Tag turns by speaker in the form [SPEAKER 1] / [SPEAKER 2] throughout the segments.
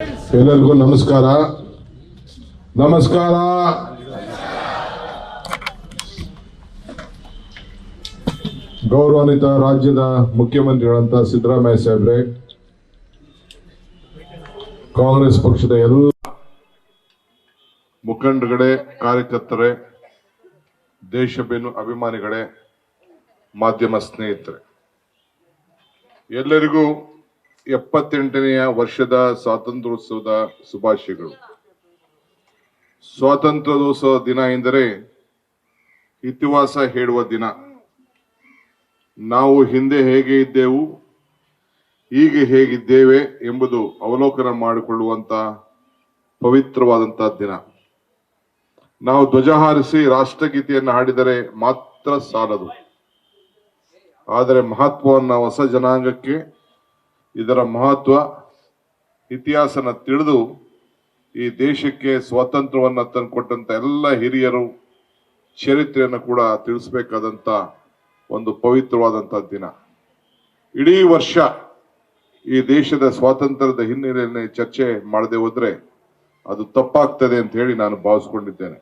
[SPEAKER 1] ಎಲ್ಲರಿಗೂ ನಮಸ್ಕಾರ. ನಮಸ್ಕಾರ. ಗೌರವಾನ್ವಿತ ರಾಜ್ಯದ ಮುಖ್ಯಮಂತ್ರಿಗಳಂತ ಸಿದ್ದರಾಮಯ್ಯ ಸಾಹೇಬ್ರೆ, ಕಾಂಗ್ರೆಸ್ ಪಕ್ಷದ ಎಲ್ಲ ಮುಖಂಡಗಳೇ, ಕಾರ್ಯಕರ್ತರೇ, ದೇಶಬೆನ್ನು ಅಭಿಮಾನಿಗಳೇ, ಮಾಧ್ಯಮ ಸ್ನೇಹಿತರೆ, ಎಲ್ಲರಿಗೂ 78ನೆಯ ವರ್ಷದ ಸ್ವಾತಂತ್ರ್ಯೋತ್ಸವದ ಶುಭಾಶಯಗಳು. ಸ್ವಾತಂತ್ರ್ಯೋತ್ಸವ ದಿನ ಎಂದರೆ ಇತಿಹಾಸ ಹೇಳುವ ದಿನ. ನಾವು ಹಿಂದೆ ಹೇಗೆ ಇದ್ದೆವು, ಈಗ ಹೇಗಿದ್ದೇವೆ ಎಂಬುದು ಅವಲೋಕನ ಮಾಡಿಕೊಳ್ಳುವಂತ ಪವಿತ್ರವಾದಂತಹ ದಿನ. ನಾವು ಧ್ವಜ ಹಾರಿಸಿ ರಾಷ್ಟ್ರಗೀತೆಯನ್ನು ಹಾಡಿದರೆ ಮಾತ್ರ ಸಾಲದು. ಆದರೆ ಮಹತ್ವವನ್ನು ಹೊಸ ಜನಾಂಗಕ್ಕೆ ಇದರ ಮಹತ್ವ ಇತಿಹಾಸನ ತಿಳಿದು ಈ ದೇಶಕ್ಕೆ ಸ್ವಾತಂತ್ರ್ಯವನ್ನು ತಂದುಕೊಟ್ಟಂತ ಎಲ್ಲ ಹಿರಿಯರು ಚರಿತ್ರೆಯನ್ನು ಕೂಡ ತಿಳಿಸಬೇಕಾದಂತ ಒಂದು ಪವಿತ್ರವಾದಂತಹ ದಿನ. ಇಡೀ ವರ್ಷ ಈ ದೇಶದ ಸ್ವಾತಂತ್ರ್ಯದ ಹಿನ್ನೆಲೆಯಲ್ಲಿ ಚರ್ಚೆ ಮಾಡದೆ ಹೋದ್ರೆ ಅದು ತಪ್ಪಾಗ್ತದೆ ಅಂತ ಹೇಳಿ ನಾನು ಭಾವಿಸ್ಕೊಂಡಿದ್ದೇನೆ.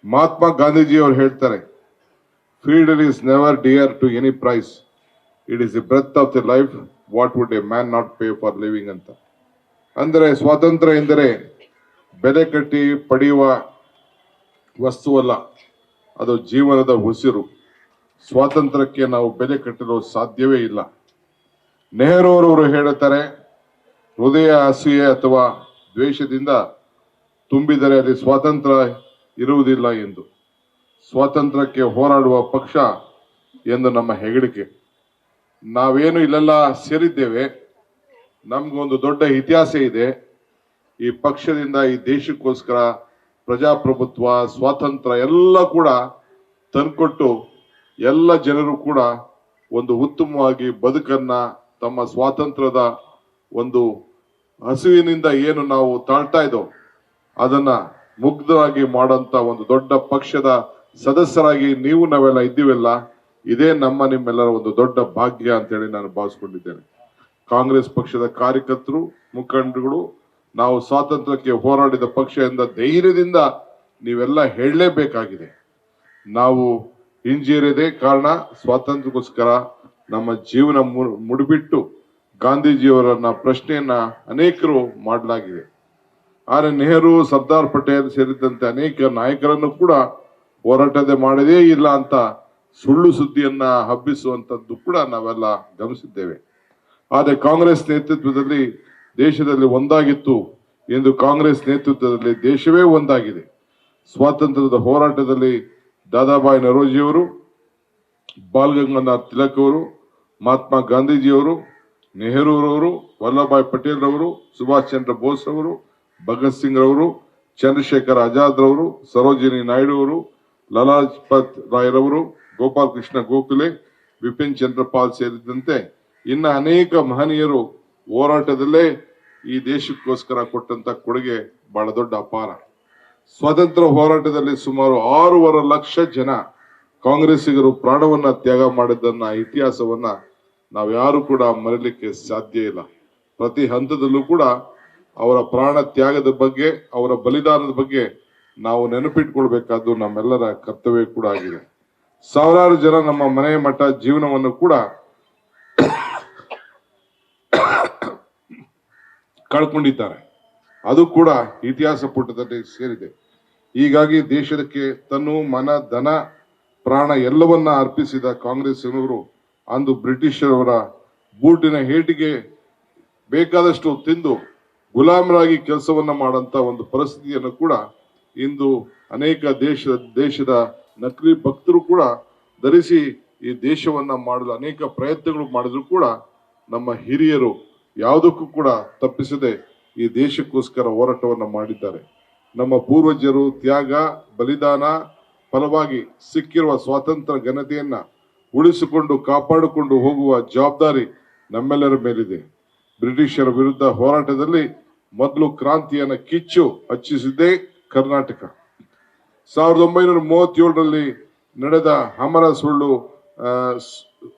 [SPEAKER 1] ಮಹಾತ್ಮ ಗಾಂಧೀಜಿಯವರು ಹೇಳ್ತಾರೆ, freedom is never dear to any price, it is the breath of the life, what would a man not pay for living ಅಂತ. ಅಂದರೆ ಸ್ವಾತಂತ್ರ್ಯ ಎಂದರೆ ಬೆಲೆ ಕಟ್ಟಿ ಪಡೆಯುವ ವಸ್ತುವಲ್ಲ, ಅದು ಜೀವನದ ಉಸಿರು. ಸ್ವಾತಂತ್ರ್ಯಕ್ಕೆ ನಾವು ಬೆಲೆ ಕಟ್ಟಲು ಸಾಧ್ಯವೇ ಇಲ್ಲ. ನೆಹರು ಅವರು ಹೇಳುತ್ತಾರೆ, ಹೃದಯ ಅಸೂಯೆ ಅಥವಾ ದ್ವೇಷದಿಂದ ತುಂಬಿದರೆ ಅಲ್ಲಿ ಸ್ವಾತಂತ್ರ್ಯ ಇರುವುದಿಲ್ಲ ಎಂದು. ಸ್ವಾತಂತ್ರ್ಯಕ್ಕೆ ಹೋರಾಡುವ ಪಕ್ಷ ಎಂದು ನಮ್ಮ ಹೆಗ್ಗಳಿಕೆ. ನಾವೇನು ಇಲ್ಲೆಲ್ಲ ಸೇರಿದ್ದೇವೆ, ನಮ್ಗೊಂದು ದೊಡ್ಡ ಇತಿಹಾಸ ಇದೆ. ಈ ಪಕ್ಷದಿಂದ ಈ ದೇಶಕ್ಕೋಸ್ಕರ ಪ್ರಜಾಪ್ರಭುತ್ವ, ಸ್ವಾತಂತ್ರ್ಯ ಎಲ್ಲ ಕೂಡ ತಂದ್ಕೊಟ್ಟು ಎಲ್ಲ ಜನರು ಕೂಡ ಒಂದು ಉತ್ತಮವಾಗಿ ಬದುಕನ್ನ, ತಮ್ಮ ಸ್ವಾತಂತ್ರ್ಯದ ಒಂದು ಹಸುವಿನಿಂದ ಏನು ನಾವು ತಾಳ್ತಾ ಇದ್ದೋ ಅದನ್ನ ಮುಗ್ಧರಾಗಿ ಮಾಡೋಂತ ಒಂದು ದೊಡ್ಡ ಪಕ್ಷದ ಸದಸ್ಯರಾಗಿ ನೀವು ನಾವೆಲ್ಲ ಇದ್ದೀವಲ್ಲ, ಇದೇ ನಮ್ಮ ನಿಮ್ಮೆಲ್ಲರ ಒಂದು ದೊಡ್ಡ ಭಾಗ್ಯ ಅಂತ ಹೇಳಿ ನಾನು ಭಾವಿಸ್ಕೊಂಡಿದ್ದೇನೆ. ಕಾಂಗ್ರೆಸ್ ಪಕ್ಷದ ಕಾರ್ಯಕರ್ತರು, ಮುಖಂಡರುಗಳು, ನಾವು ಸ್ವಾತಂತ್ರ್ಯಕ್ಕೆ ಹೋರಾಡಿದ ಪಕ್ಷ ಎಂದ ಧೈರ್ಯದಿಂದ ನೀವೆಲ್ಲ ಹೇಳಲೇಬೇಕಾಗಿದೆ. ನಾವು ಹಿಂಜರಿಯದೇ ಕಾರಣ ಸ್ವಾತಂತ್ರ್ಯಕ್ಕೋಸ್ಕರ ನಮ್ಮ ಜೀವನ ಮುಡಿಬಿಟ್ಟು ಗಾಂಧೀಜಿಯವರನ್ನ ಪ್ರಶ್ನೆಯನ್ನ ಅನೇಕರು ಮಾಡಲಾಗಿದೆ. ಆದರೆ ನೆಹರು, ಸರ್ದಾರ್ ಪಟೇಲ್ ಸೇರಿದಂತೆ ಅನೇಕ ನಾಯಕರನ್ನು ಕೂಡ ಹೋರಾಟದೇ ಮಾಡದೇ ಇಲ್ಲ ಅಂತ ಸುಳ್ಳು ಸುದ್ದಿಯನ್ನ ಹಬ್ಬಿಸುವಂತದ್ದು ಕೂಡ ನಾವೆಲ್ಲ ಗಮನಿಸಿದ್ದೇವೆ. ಆದರೆ ಕಾಂಗ್ರೆಸ್ ನೇತೃತ್ವದಲ್ಲಿ ದೇಶದಲ್ಲಿ ಒಂದಾಗಿತ್ತು ಎಂದು ಕಾಂಗ್ರೆಸ್ ನೇತೃತ್ವದಲ್ಲಿ ದೇಶವೇ ಒಂದಾಗಿದೆ. ಸ್ವಾತಂತ್ರ್ಯದ ಹೋರಾಟದಲ್ಲಿ ದಾದಾಬಾಯಿ ನರೋಜಿಯವರು, ಬಾಲ್ ಗಂಗಾಧರ್ ತಿಲಕ್ ಅವರು, ಮಹಾತ್ಮ ಗಾಂಧೀಜಿಯವರು, ನೆಹರೂರವರು, ವಲ್ಲಭಾಯ್ ಪಟೇಲ್ ರವರು, ಸುಭಾಷ್ ಚಂದ್ರ ಬೋಸ್ ರವರು, ಭಗತ್ ಸಿಂಗ್ ರವರು, ಚಂದ್ರಶೇಖರ್ ಆಜಾದ್ ರವರು, ಸರೋಜಿನಿ ನಾಯ್ಡು ಅವರು, ಲಾಲಾ ಲಜಪತ್ ರಾಯ್ ರವರು, ಗೋಪಾಲ್ ಕೃಷ್ಣ ಗೋಖಲೆ, ಬಿಪಿನ್ ಚಂದ್ರಪಾಲ್ ಸೇರಿದಂತೆ ಇನ್ನ ಅನೇಕ ಮಹನೀಯರು ಹೋರಾಟದಲ್ಲೇ ಈ ದೇಶಕ್ಕೋಸ್ಕರ ಕೊಟ್ಟಂತ ಕೊಡುಗೆ ಬಹಳ ದೊಡ್ಡ ಅಪಾರ. ಸ್ವಾತಂತ್ರ್ಯ ಹೋರಾಟದಲ್ಲಿ ಸುಮಾರು 6.5 ಲಕ್ಷ ಜನ ಕಾಂಗ್ರೆಸ್ಸಿಗರು ಪ್ರಾಣವನ್ನ ತ್ಯಾಗ ಮಾಡಿದ್ದನ್ನ, ಇತಿಹಾಸವನ್ನ ನಾವ್ಯಾರು ಕೂಡ ಮರೀಲಿಕ್ಕೆ ಸಾಧ್ಯ ಇಲ್ಲ. ಪ್ರತಿ ಹಂತದಲ್ಲೂ ಕೂಡ ಅವರ ಪ್ರಾಣ ತ್ಯಾಗದ ಬಗ್ಗೆ, ಅವರ ಬಲಿದಾನದ ಬಗ್ಗೆ ನಾವು ನೆನಪಿಟ್ಕೊಳ್ಬೇಕಾದ್ದು ನಮ್ಮೆಲ್ಲರ ಕರ್ತವ್ಯ ಕೂಡ ಆಗಿದೆ. ಸಾವಿರಾರು ಜನ ನಮ್ಮ ಮನೆ ಮಠ ಜೀವನವನ್ನು ಕೂಡ ಕಳ್ಕೊಂಡಿದ್ದಾರೆ. ಅದು ಕೂಡ ಇತಿಹಾಸ ಪುಟದಲ್ಲಿ ಸೇರಿದೆ. ಹೀಗಾಗಿ ದೇಶಕ್ಕೆ ತನ್ನ ಮನ, ಧನ, ಪ್ರಾಣ ಎಲ್ಲವನ್ನ ಅರ್ಪಿಸಿದ ಕಾಂಗ್ರೆಸ್ಸಿನವರು ಅಂದು ಬ್ರಿಟಿಷರವರ ಬೂಟಿನ ಹೇಟಿಗೆ ಬೇಕಾದಷ್ಟು ತಿಂದು ಗುಲಾಮರಾಗಿ ಕೆಲಸವನ್ನ ಮಾಡಂತ ಒಂದು ಪರಿಸ್ಥಿತಿಯನ್ನು ಕೂಡ ಇಂದು ಅನೇಕ ದೇಶದ ನಕಲಿ ಭಕ್ತರು ಕೂಡ ಧರಿಸಿ ಈ ದೇಶವನ್ನ ಮಾಡಲು ಅನೇಕ ಪ್ರಯತ್ನಗಳು ಮಾಡಿದ್ರು ಕೂಡ ನಮ್ಮ ಹಿರಿಯರು ಯಾವುದಕ್ಕೂ ಕೂಡ ತಪ್ಪಿಸದೆ ಈ ದೇಶಕ್ಕೋಸ್ಕರ ಹೋರಾಟವನ್ನ ಮಾಡಿದ್ದಾರೆ. ನಮ್ಮ ಪೂರ್ವಜರು ತ್ಯಾಗ, ಬಲಿದಾನ ಫಲವಾಗಿ ಸಿಕ್ಕಿರುವ ಸ್ವಾತಂತ್ರ್ಯ ಘನತೆಯನ್ನ ಉಳಿಸಿಕೊಂಡು ಕಾಪಾಡಿಕೊಂಡು ಹೋಗುವ ಜವಾಬ್ದಾರಿ ನಮ್ಮೆಲ್ಲರ ಮೇಲಿದೆ. ಬ್ರಿಟಿಷರ ವಿರುದ್ಧ ಹೋರಾಟದಲ್ಲಿ ಮೊದಲು ಕ್ರಾಂತಿಯನ್ನ ಕಿಚ್ಚು ಹಚ್ಚಿಸಿದ್ದೇ ಕರ್ನಾಟಕ. 1937ರಲ್ಲಿ ನಡೆದ ಅಮರ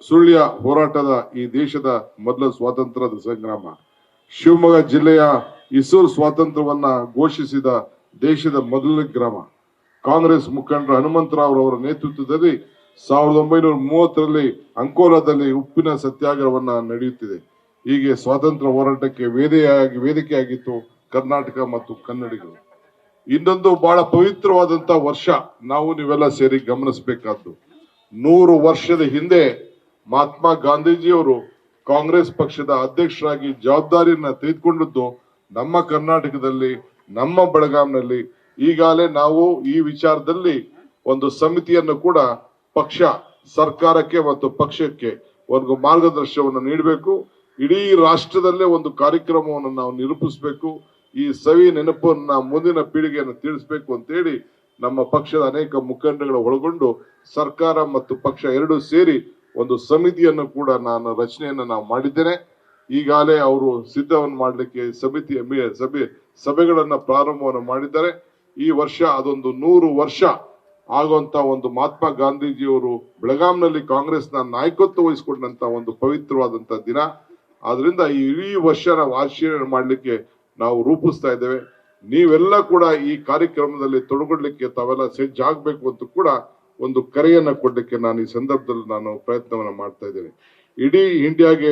[SPEAKER 1] ಸುಳ್ಯ ಹೋರಾಟದ ಈ ದೇಶದ ಮೊದಲ ಸ್ವಾತಂತ್ರ್ಯದ ಸಂಗ್ರಾಮ. ಶಿವಮೊಗ್ಗ ಜಿಲ್ಲೆಯ ಇಸೂರು ಸ್ವಾತಂತ್ರ್ಯವನ್ನ ಘೋಷಿಸಿದ ದೇಶದ ಮೊದಲ ಗ್ರಾಮ. ಕಾಂಗ್ರೆಸ್ ಮುಖಂಡರ ಹನುಮಂತರಾವ್ ಅವರ ನೇತೃತ್ವದಲ್ಲಿ 1930ರಲ್ಲಿ ಅಂಕೋಲಾದಲ್ಲಿ ಉಪ್ಪಿನ ಸತ್ಯಾಗ್ರಹವನ್ನ ನಡೆಯುತ್ತಿದೆ. ಹೀಗೆ ಸ್ವಾತಂತ್ರ್ಯ ಹೋರಾಟಕ್ಕೆ ವೇದಿಕೆಯಾಗಿತ್ತು ಕರ್ನಾಟಕ ಮತ್ತು ಕನ್ನಡಿಗರು. ಇನ್ನೊಂದು ಬಹಳ ಪವಿತ್ರವಾದಂತ ವರ್ಷ ನಾವು ನೀವೆಲ್ಲ ಸೇರಿ ಗಮನಿಸಬೇಕಾದ್ದು, 100 ವರ್ಷದ ಹಿಂದೆ ಮಹಾತ್ಮ ಗಾಂಧೀಜಿಯವರು ಕಾಂಗ್ರೆಸ್ ಪಕ್ಷದ ಅಧ್ಯಕ್ಷರಾಗಿ ಜವಾಬ್ದಾರಿಯನ್ನ ತೆಗೆದುಕೊಂಡದ್ದು ನಮ್ಮ ಕರ್ನಾಟಕದಲ್ಲಿ, ನಮ್ಮ ಬೆಳಗಾಂನಲ್ಲಿ. ಈಗಾಗಲೇ ನಾವು ಈ ವಿಚಾರದಲ್ಲಿ ಒಂದು ಸಮಿತಿಯನ್ನು ಕೂಡ ಪಕ್ಷ ಸರ್ಕಾರಕ್ಕೆ ಮತ್ತು ಪಕ್ಷಕ್ಕೆ ಒಂದು ಮಾರ್ಗದರ್ಶನವನ್ನು ನೀಡಬೇಕು. ಇಡೀ ರಾಷ್ಟ್ರದಲ್ಲೇ ಒಂದು ಕಾರ್ಯಕ್ರಮವನ್ನು ನಾವು ನಿರೂಪಿಸಬೇಕು. ಈ ಸವಿ ನೆನಪನ್ನ ಮುಂದಿನ ಪೀಳಿಗೆಯನ್ನು ತಿಳಿಸಬೇಕು ಅಂತೇಳಿ ನಮ್ಮ ಪಕ್ಷದ ಅನೇಕ ಮುಖಂಡಗಳು ಒಳಗೊಂಡು ಸರ್ಕಾರ ಮತ್ತು ಪಕ್ಷ ಎರಡೂ ಸೇರಿ ಒಂದು ಸಮಿತಿಯನ್ನು ಕೂಡ ನಾನು ರಚನೆಯನ್ನು ನಾವು ಮಾಡಿದ್ದೇನೆ. ಈಗಾಗಲೇ ಅವರು ಸಿದ್ಧವನ್ನು ಮಾಡಲಿಕ್ಕೆ ಸಭೆಗಳನ್ನ ಪ್ರಾರಂಭವನ್ನು ಮಾಡಿದ್ದಾರೆ. ಈ ವರ್ಷ ಅದೊಂದು 100 ವರ್ಷ ಆಗುವಂತ ಒಂದು ಮಹಾತ್ಮ ಗಾಂಧೀಜಿಯವರು ಬೆಳಗಾಂನಲ್ಲಿ ಕಾಂಗ್ರೆಸ್ನ ನಾಯಕತ್ವ ವಹಿಸಿಕೊಂಡಂತ ಒಂದು ಪವಿತ್ರವಾದಂತ ದಿನ. ಆದ್ರಿಂದ ಈ ಇಡೀ ವರ್ಷ ನಾವು ಆಚರಣೆ ಮಾಡಲಿಕ್ಕೆ ನಾವು ರೂಪಿಸ್ತಾ ಇದ್ದೇವೆ. ನೀವೆಲ್ಲ ಕೂಡ ಈ ಕಾರ್ಯಕ್ರಮದಲ್ಲಿ ತೊಡಗೊಳ್ಳಿಕ್ಕೆ ತಾವೆಲ್ಲ ಸಜ್ಜಾಗಬೇಕು ಅಂತ ಕೂಡ ಒಂದು ಕರೆಯನ್ನ ಕೊಡ್ಲಿಕ್ಕೆ ನಾನು ಈ ಸಂದರ್ಭದಲ್ಲಿ ನಾನು ಪ್ರಯತ್ನವನ್ನ ಮಾಡ್ತಾ ಇದ್ದೇನೆ. ಇಡೀ ಇಂಡಿಯಾಗೆ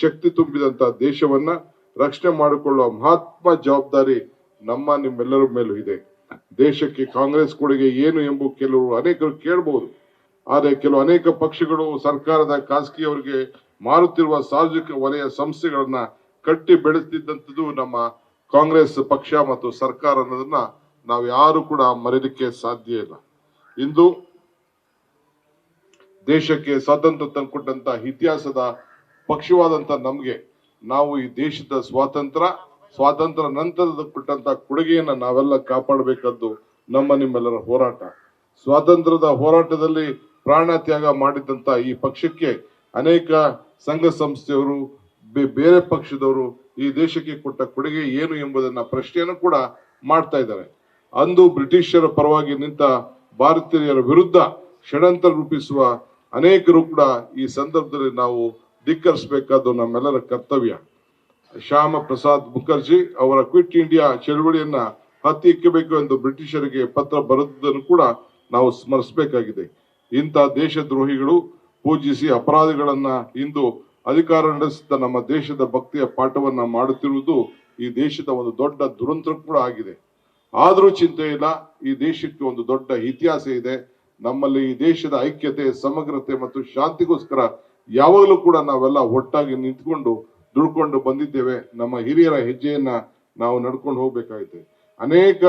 [SPEAKER 1] ಶಕ್ತಿ ತುಂಬಿದಂತ ದೇಶವನ್ನ ರಕ್ಷಣೆ ಮಾಡಿಕೊಳ್ಳುವ ಮಹತ್ವ ಜವಾಬ್ದಾರಿ ನಿಮ್ಮೆಲ್ಲರ ಮೇಲೂ ಇದೆ. ದೇಶಕ್ಕೆ ಕಾಂಗ್ರೆಸ್ ಕೊಡುಗೆ ಏನು ಎಂಬ ಅನೇಕರು ಕೇಳಬಹುದು. ಆದ್ರೆ ಅನೇಕ ಪಕ್ಷಗಳು ಸರ್ಕಾರದ ಖಾಸಗಿಯವರಿಗೆ ಮಾರುತ್ತಿರುವ ಸಾರ್ವಜನಿಕ ವಲಯ ಸಂಸ್ಥೆಗಳನ್ನ ಕಟ್ಟಿ ಬೆಳೆಸ್ತಿದ್ದಂಥದ್ದು ನಮ್ಮ ಕಾಂಗ್ರೆಸ್ ಪಕ್ಷ ಮತ್ತು ಸರ್ಕಾರ ಅನ್ನೋದನ್ನ ನಾವು ಯಾರು ಕೂಡ ಮರೆಯಲಿಕ್ಕೆ ಸಾಧ್ಯ ಇಲ್ಲ. ಇಂದು ದೇಶಕ್ಕೆ ಸ್ವಾತಂತ್ರ್ಯ ತಂದುಕೊಟ್ಟಂತ ಇತಿಹಾಸದ ಪಕ್ಷವಾದಂತ ನಮ್ಗೆ ನಾವು ಈ ದೇಶದ ಸ್ವಾತಂತ್ರ್ಯ ನಂತರದ ಕೊಟ್ಟಂತ ಕೊಡುಗೆಯನ್ನ ನಾವೆಲ್ಲ ಕಾಪಾಡಬೇಕಾದ್ದು ನಿಮ್ಮೆಲ್ಲರ ಹೋರಾಟ. ಸ್ವಾತಂತ್ರ್ಯದ ಹೋರಾಟದಲ್ಲಿ ಪ್ರಾಣ ತ್ಯಾಗ ಮಾಡಿದಂತ ಈ ಪಕ್ಷಕ್ಕೆ ಅನೇಕ ಸಂಘ ಸಂಸ್ಥೆಯವರು ಬೇರೆ ಪಕ್ಷದವರು ಈ ದೇಶಕ್ಕೆ ಕೊಟ್ಟ ಕೊಡುಗೆ ಏನು ಎಂಬುದನ್ನ ಪ್ರಶ್ನೆಯನ್ನು ಕೂಡ ಮಾಡ್ತಾ ಇದ್ದಾರೆ. ಅಂದು ಬ್ರಿಟಿಷರ ಪರವಾಗಿ ನಿಂತ ಭಾರತೀಯರ ವಿರುದ್ಧ ಷಡ್ಯಂತ್ರ ರೂಪಿಸುವ ಅನೇಕರು ಕೂಡ ಈ ಸಂದರ್ಭದಲ್ಲಿ ನಾವು ಧಿಕ್ಕರಿಸಬೇಕಾದ್ದು ನಮ್ಮೆಲ್ಲರ ಕರ್ತವ್ಯ. ಶ್ಯಾಮ ಪ್ರಸಾದ್ ಮುಖರ್ಜಿ ಅವರ ಕ್ವಿಟ್ ಇಂಡಿಯಾ ಚಳವಳಿಯನ್ನ ಹತ್ತಿಕ್ಕಬೇಕು ಎಂದು ಬ್ರಿಟಿಷರಿಗೆ ಪತ್ರ ಬರೆದನ್ನು ಕೂಡ ನಾವು ಸ್ಮರಿಸಬೇಕಾಗಿದೆ. ಇಂಥ ದೇಶದ್ರೋಹಿಗಳು ಪೂಜಿಸಿ ಅಪರಾಧಿಗಳನ್ನ ಇಂದು ಅಧಿಕಾರ ನಡೆಸುತ್ತ ನಮ್ಮ ದೇಶದ ಭಕ್ತಿಯ ಪಾಠವನ್ನ ಮಾಡುತ್ತಿರುವುದು ಈ ದೇಶದ ಒಂದು ದೊಡ್ಡ ದುರಂತ ಕೂಡ ಆಗಿದೆ. ಆದ್ರೂ ಚಿಂತೆ ಇಲ್ಲ, ಈ ದೇಶಕ್ಕೆ ಒಂದು ದೊಡ್ಡ ಇತಿಹಾಸ ಇದೆ. ನಮ್ಮಲ್ಲಿ ಈ ದೇಶದ ಐಕ್ಯತೆ, ಸಮಗ್ರತೆ ಮತ್ತು ಶಾಂತಿಗೋಸ್ಕರ ಯಾವಾಗಲೂ ಕೂಡ ನಾವೆಲ್ಲ ಒಟ್ಟಾಗಿ ನಿಂತ್ಕೊಂಡು ದುಡ್ಕೊಂಡು ಬಂದಿದ್ದೇವೆ. ನಮ್ಮ ಹಿರಿಯರ ಹೆಜ್ಜೆಯನ್ನ ನಾವು ನಡ್ಕೊಂಡು ಹೋಗ್ಬೇಕಾಗಿದೆ. ಅನೇಕ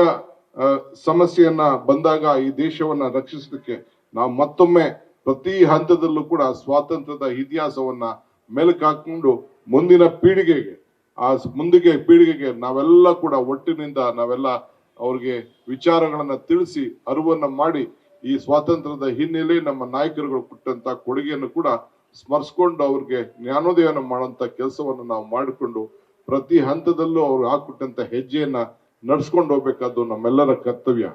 [SPEAKER 1] ಸಮಸ್ಯೆಯನ್ನ ಬಂದಾಗ ಈ ದೇಶವನ್ನ ರಕ್ಷಿಸಲಿಕ್ಕೆ ನಾವು ಮತ್ತೊಮ್ಮೆ ಪ್ರತಿ ಹಂತದಲ್ಲೂ ಕೂಡ ಸ್ವಾತಂತ್ರ್ಯದ ಇತಿಹಾಸವನ್ನ ಮೆಲುಕು ಹಾಕೊಂಡು ಮುಂದಿನ ಪೀಳಿಗೆಗೆ ನಾವೆಲ್ಲ ಕೂಡ ಒಟ್ಟಿನಿಂದ ನಾವೆಲ್ಲ ಅವ್ರಿಗೆ ವಿಚಾರಗಳನ್ನ ತಿಳಿಸಿ ಅರಿವನ್ನ ಮಾಡಿ ಈ ಸ್ವಾತಂತ್ರ್ಯದ ಹಿನ್ನೆಲೆ ನಮ್ಮ ನಾಯಕರುಗಳು ಕೊಟ್ಟಂತ ಕೊಡುಗೆಯನ್ನು ಕೂಡ ಸ್ಮರಿಸಿಕೊಂಡು ಅವ್ರಿಗೆ ಜ್ಞಾನೋದಯನ ಮಾಡುವಂತ ಕೆಲಸವನ್ನು ನಾವು ಮಾಡಿಕೊಂಡು ಪ್ರತಿ ಹಂತದಲ್ಲೂ ಅವ್ರು ಹಾಕೊಟ್ಟಂತ ಹೆಜ್ಜೆಯನ್ನ ನಡ್ಸ್ಕೊಂಡು ಹೋಗ್ಬೇಕಾದ್ದು ನಮ್ಮೆಲ್ಲರ ಕರ್ತವ್ಯ.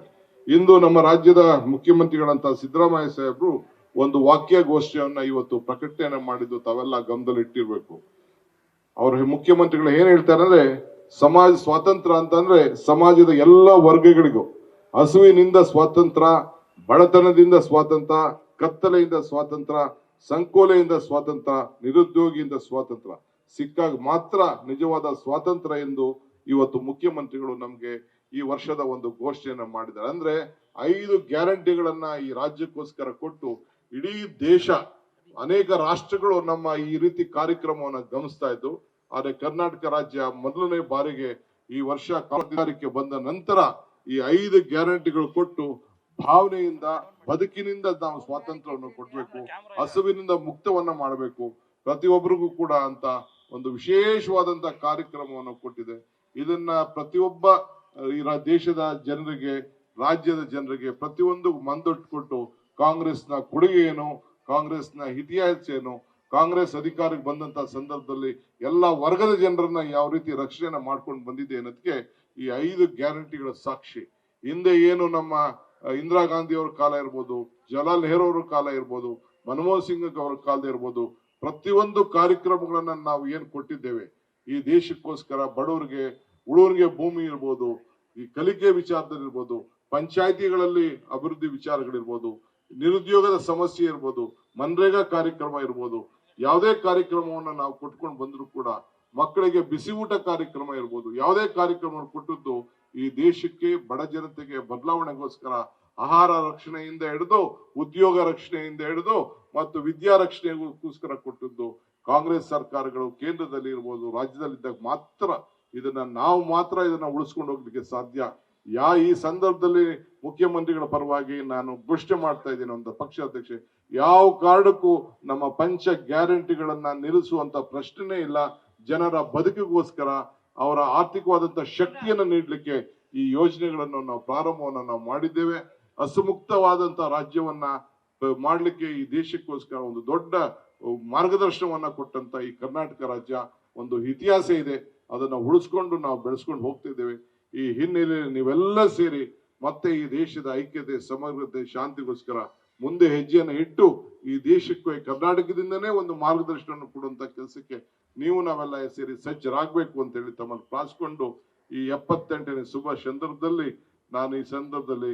[SPEAKER 1] ಇಂದು ನಮ್ಮ ರಾಜ್ಯದ ಮುಖ್ಯಮಂತ್ರಿಗಳಂತ ಸಿದ್ದರಾಮಯ್ಯ ಸಾಹೇಬ್ರು ಒಂದು ವಾಕ್ಯಗೋಷ್ಠಿಯನ್ನ ಇವತ್ತು ಪ್ರಕಟಣೆ ಮಾಡಿದ್ದು ತಾವೆಲ್ಲ ಗಮನದಲ್ಲಿ ಇಟ್ಟಿರ್ಬೇಕು. ಅವ್ರ ಮುಖ್ಯಮಂತ್ರಿಗಳು ಏನ್ ಹೇಳ್ತಾರೆ ಅಂದ್ರೆ, ಸಮಾಜ ಸ್ವಾತಂತ್ರ್ಯ ಅಂತಂದ್ರೆ ಸಮಾಜದ ಎಲ್ಲ ವರ್ಗಗಳಿಗೂ ಹಸುವಿನಿಂದ ಸ್ವಾತಂತ್ರ್ಯ, ಬಡತನದಿಂದ ಸ್ವಾತಂತ್ರ್ಯ, ಕತ್ತಲೆಯಿಂದ ಸ್ವಾತಂತ್ರ್ಯ, ಸಂಕೋಲೆಯಿಂದ ಸ್ವಾತಂತ್ರ್ಯ, ನಿರುದ್ಯೋಗಿಯಿಂದ ಸ್ವಾತಂತ್ರ್ಯ ಸಿಕ್ಕಾಗ ಮಾತ್ರ ನಿಜವಾದ ಸ್ವಾತಂತ್ರ್ಯ ಎಂದು ಇವತ್ತು ಮುಖ್ಯಮಂತ್ರಿಗಳು ನಮ್ಗೆ ಈ ವರ್ಷದ ಒಂದು ಘೋಷಣೆಯನ್ನ ಮಾಡಿದ್ದಾರೆ. ಅಂದ್ರೆ 5 ಗ್ಯಾರಂಟಿಗಳನ್ನ ಈ ರಾಜ್ಯಕ್ಕೋಸ್ಕರ ಕೊಟ್ಟು ಇಡೀ ದೇಶ, ಅನೇಕ ರಾಷ್ಟ್ರಗಳು ನಮ್ಮ ಈ ರೀತಿ ಕಾರ್ಯಕ್ರಮವನ್ನು ಗಮನಿಸ್ತಾ ಇದ್ದು. ಆದ್ರೆ ಕರ್ನಾಟಕ ರಾಜ್ಯ ಮೊದಲನೇ ಬಾರಿಗೆ ಈ ವರ್ಷ ಅಧಿಕಾರಕ್ಕೆ ಬಂದ ನಂತರ ಈ 5 ಗ್ಯಾರಂಟಿಗಳು ಕೊಟ್ಟು ಭಾವನೆಯಿಂದ, ಬದುಕಿನಿಂದ ನಾವು ಸ್ವಾತಂತ್ರ್ಯವನ್ನು ಕೊಡ್ಬೇಕು, ಹಸುವಿನಿಂದ ಮುಕ್ತವನ್ನ ಮಾಡಬೇಕು, ಪ್ರತಿಯೊಬ್ಬರಿಗೂ ಕೂಡ ಅಂತ ಒಂದು ವಿಶೇಷವಾದಂತ ಕಾರ್ಯಕ್ರಮವನ್ನು ಕೊಟ್ಟಿದೆ. ಇದನ್ನ ಪ್ರತಿಯೊಬ್ಬ ಈ ದೇಶದ ಜನರಿಗೆ, ರಾಜ್ಯದ ಜನರಿಗೆ ಪ್ರತಿಯೊಂದು ಮಂದೊಟ್ಟು ಕಾಂಗ್ರೆಸ್ನ ಕೊಡುಗೆ ಏನು, ಕಾಂಗ್ರೆಸ್ನ ಇತಿಹಾಸ ಏನು, ಕಾಂಗ್ರೆಸ್ ಅಧಿಕಾರಕ್ಕೆ ಬಂದಂತ ಸಂದರ್ಭದಲ್ಲಿ ಎಲ್ಲಾ ವರ್ಗದ ಜನರನ್ನ ಯಾವ ರೀತಿ ರಕ್ಷಣೆಯನ್ನ ಮಾಡ್ಕೊಂಡು ಬಂದಿದೆ ಅನ್ನೋದಕ್ಕೆ ಈ 5 ಗ್ಯಾರಂಟಿಗಳ ಸಾಕ್ಷಿ. ಹಿಂದೆ ಏನು ನಮ್ಮ ಇಂದಿರಾ ಗಾಂಧಿ ಅವರ ಕಾಲ ಇರ್ಬೋದು, ಜವಾಹರ್ಲಾಲ್ ನೆಹರು ಅವರ ಕಾಲ ಇರ್ಬೋದು, ಮನಮೋಹನ್ ಸಿಂಗ್ ಅವರ ಕಾಲ ಇರ್ಬೋದು, ಪ್ರತಿಯೊಂದು ಕಾರ್ಯಕ್ರಮಗಳನ್ನ ನಾವು ಏನ್ ಕೊಟ್ಟಿದ್ದೇವೆ ಈ ದೇಶಕ್ಕೋಸ್ಕರ ಬಡವರಿಗೆ ಉಳುವರಿಗೆ ಭೂಮಿ ಇರ್ಬೋದು, ಈ ಕಲಿಕೆ ವಿಚಾರದಲ್ಲಿರ್ಬೋದು, ಪಂಚಾಯಿತಿಗಳಲ್ಲಿ ಅಭಿವೃದ್ಧಿ ವಿಚಾರಗಳಿರ್ಬೋದು, ನಿರುದ್ಯೋಗದ ಸಮಸ್ಯೆ ಇರ್ಬೋದು, ಮನ್ರೇಗಾ ಕಾರ್ಯಕ್ರಮ ಇರ್ಬೋದು, ಯಾವುದೇ ಕಾರ್ಯಕ್ರಮವನ್ನ ನಾವು ಕೊಟ್ಕೊಂಡು ಬಂದ್ರು ಕೂಡ, ಮಕ್ಕಳಿಗೆ ಬಿಸಿ ಊಟ ಕಾರ್ಯಕ್ರಮ ಇರ್ಬೋದು, ಯಾವುದೇ ಕಾರ್ಯಕ್ರಮ ಕೊಟ್ಟದ್ದು ಈ ದೇಶಕ್ಕೆ ಬಡ ಜನತೆಗೆ ಬದಲಾವಣೆಗೋಸ್ಕರ ಆಹಾರ ರಕ್ಷಣೆಯಿಂದ ಹಿಡಿದು ಉದ್ಯೋಗ ರಕ್ಷಣೆಯಿಂದ ಹಿಡಿದು ಮತ್ತು ವಿದ್ಯಾ ರಕ್ಷಣೆಗೋಸ್ಕರ ಕೊಟ್ಟದ್ದು ಕಾಂಗ್ರೆಸ್ ಸರ್ಕಾರಗಳು ಕೇಂದ್ರದಲ್ಲಿ ಇರ್ಬೋದು, ರಾಜ್ಯದಲ್ಲಿದ್ದಾಗ ಮಾತ್ರ ಇದನ್ನ ಉಳಿಸ್ಕೊಂಡು ಹೋಗ್ಲಿಕ್ಕೆ ಸಾಧ್ಯ. ಈ ಸಂದರ್ಭದಲ್ಲಿ ಮುಖ್ಯಮಂತ್ರಿಗಳ ಪರವಾಗಿ ನಾನು ಘೋಷಣೆ ಮಾಡ್ತಾ ಇದ್ದೀನಿ, ಒಂದು ಪಕ್ಷಾಧ್ಯಕ್ಷೆ, ಯಾವ ಕಾರಣಕ್ಕೂ ನಮ್ಮ ಪಂಚ ಗ್ಯಾರಂಟಿಗಳನ್ನ ನಿಲ್ಲಿಸುವಂತ ಪ್ರಶ್ನೆನೇ ಇಲ್ಲ. ಜನರ ಬದುಕಿಗೋಸ್ಕರ ಅವರ ಆರ್ಥಿಕವಾದಂತಹ ಶಕ್ತಿಯನ್ನು ನೀಡಲಿಕ್ಕೆ ಈ ಯೋಜನೆಗಳನ್ನು ನಾವು ಮಾಡಿದ್ದೇವೆ. ಹಸುಮುಕ್ತವಾದಂತಹ ರಾಜ್ಯವನ್ನ ಮಾಡ್ಲಿಕ್ಕೆ ಈ ದೇಶಕ್ಕೋಸ್ಕರ ಒಂದು ದೊಡ್ಡ ಮಾರ್ಗದರ್ಶನವನ್ನ ಕೊಟ್ಟಂತ ಈ ಕರ್ನಾಟಕ ರಾಜ್ಯ ಒಂದು ಇತಿಹಾಸ ಇದೆ. ಅದನ್ನ ಉಳಿಸ್ಕೊಂಡು ನಾವು ಬೆಳೆಸ್ಕೊಂಡು ಹೋಗ್ತಿದ್ದೇವೆ. ಈ ಹಿನ್ನೆಲೆಯಲ್ಲಿ ನೀವೆಲ್ಲ ಸೇರಿ ಮತ್ತೆ ಈ ದೇಶದ ಐಕ್ಯತೆ, ಸಮಗ್ರತೆ, ಶಾಂತಿಗೋಸ್ಕರ ಮುಂದೆ ಹೆಜ್ಜೆಯನ್ನು ಇಟ್ಟು ಈ ದೇಶಕ್ಕೆ ಕರ್ನಾಟಕದಿಂದನೇ ಒಂದು ಮಾರ್ಗದರ್ಶನ ಕೊಡುವಂತ ಕೆಲಸಕ್ಕೆ ನಾವೆಲ್ಲ ಸೇರಿ ಸಜ್ಜರಾಗಬೇಕು ಅಂತ ಹೇಳಿ ತಮ್ಮನ್ನು ಪ್ರಾರ್ಥಿಸಿಕೊಂಡು ಈ 78ನೇ ಶುಭ ಸಂದರ್ಭದಲ್ಲಿ ನಾನು ಈ ಸಂದರ್ಭದಲ್ಲಿ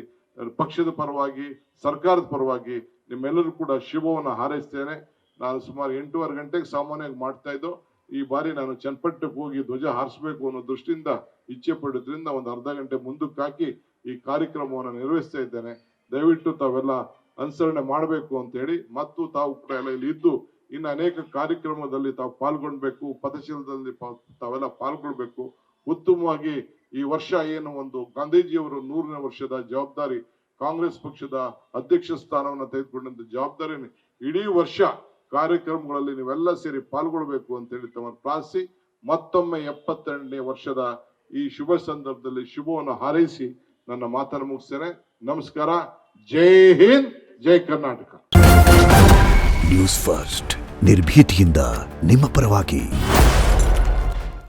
[SPEAKER 1] ಪಕ್ಷದ ಪರವಾಗಿ, ಸರ್ಕಾರದ ಪರವಾಗಿ ನಿಮ್ಮೆಲ್ಲರೂ ಕೂಡ ಶುಭವನ್ನು ಹಾರೈಸ್ತೇನೆ. ನಾನು ಸುಮಾರು 8:15 ಗಂಟೆಗೆ ಸಾಮಾನ್ಯವಾಗಿ ಮಾಡ್ತಾ ಇದ್ದೋ, ಈ ಬಾರಿ ನಾನು ಚನ್ನಪಟ್ಟಣಕ್ಕೆ ಹೋಗಿ ಧ್ವಜ ಹಾರಿಸಬೇಕು ಅನ್ನೋ ದೃಷ್ಟಿಯಿಂದ ಇಚ್ಛೆ ಪಡೋದ್ರಿಂದ ಒಂದು ಅರ್ಧ ಗಂಟೆ ಮುಂದಕ್ಕೆ ಹಾಕಿ ಈ ಕಾರ್ಯಕ್ರಮವನ್ನು ನಿರ್ವಹಿಸ್ತಾ ಇದ್ದೇನೆ. ದಯವಿಟ್ಟು ತಾವೆಲ್ಲ ಅನುಸರಣೆ ಮಾಡಬೇಕು ಅಂತ ಹೇಳಿ, ಮತ್ತು ತಾವು ಕೂಡ ಎಲ್ಲ ಇಲ್ಲಿ ಇದ್ದು ಇನ್ನು ಅನೇಕ ಕಾರ್ಯಕ್ರಮದಲ್ಲಿ ತಾವು ಪಾಲ್ಗೊಳ್ಬೇಕು, ಪಥಶೀಲದಲ್ಲಿ ತಾವೆಲ್ಲ ಪಾಲ್ಗೊಳ್ಬೇಕು. ಉತ್ತಮವಾಗಿ ಈ ವರ್ಷ ಏನು ಒಂದು ಗಾಂಧೀಜಿಯವರು 100ನೇ ವರ್ಷದ ಜವಾಬ್ದಾರಿ, ಕಾಂಗ್ರೆಸ್ ಪಕ್ಷದ ಅಧ್ಯಕ್ಷ ಸ್ಥಾನವನ್ನು ತೆಗೆದುಕೊಂಡಂತ ಜವಾಬ್ದಾರಿ ಇಡೀ ವರ್ಷ ಕಾರ್ಯಕ್ರಮಗಳಲ್ಲಿ ನೀವೆಲ್ಲ ಸೇರಿ ಪಾಲ್ಗೊಳ್ಬೇಕು ಅಂತ ಹೇಳಿ ತಮ್ಮನ್ನು ಪ್ರಾರ್ಥಿಸಿ ಮತ್ತೊಮ್ಮೆ 78ನೇ ವರ್ಷದ ಈ ಶುಭ ಸಂದರ್ಭದಲ್ಲಿ ಶುಭವನ್ನು ಹಾರೈಸಿ ನನ್ನ ಮಾತನ್ನು ಮುಗಿಸ್ತೇನೆ. ನಮಸ್ಕಾರ. ಜೈ ಹಿಂದ್, ಜೈ ಕರ್ನಾಟಕ.
[SPEAKER 2] ನ್ಯೂಸ್ ಫಸ್ಟ್ ನಿರ್ಭೀತಿಯಿಂದ ನಿಮ್ಮ ಪರವಾಗಿ.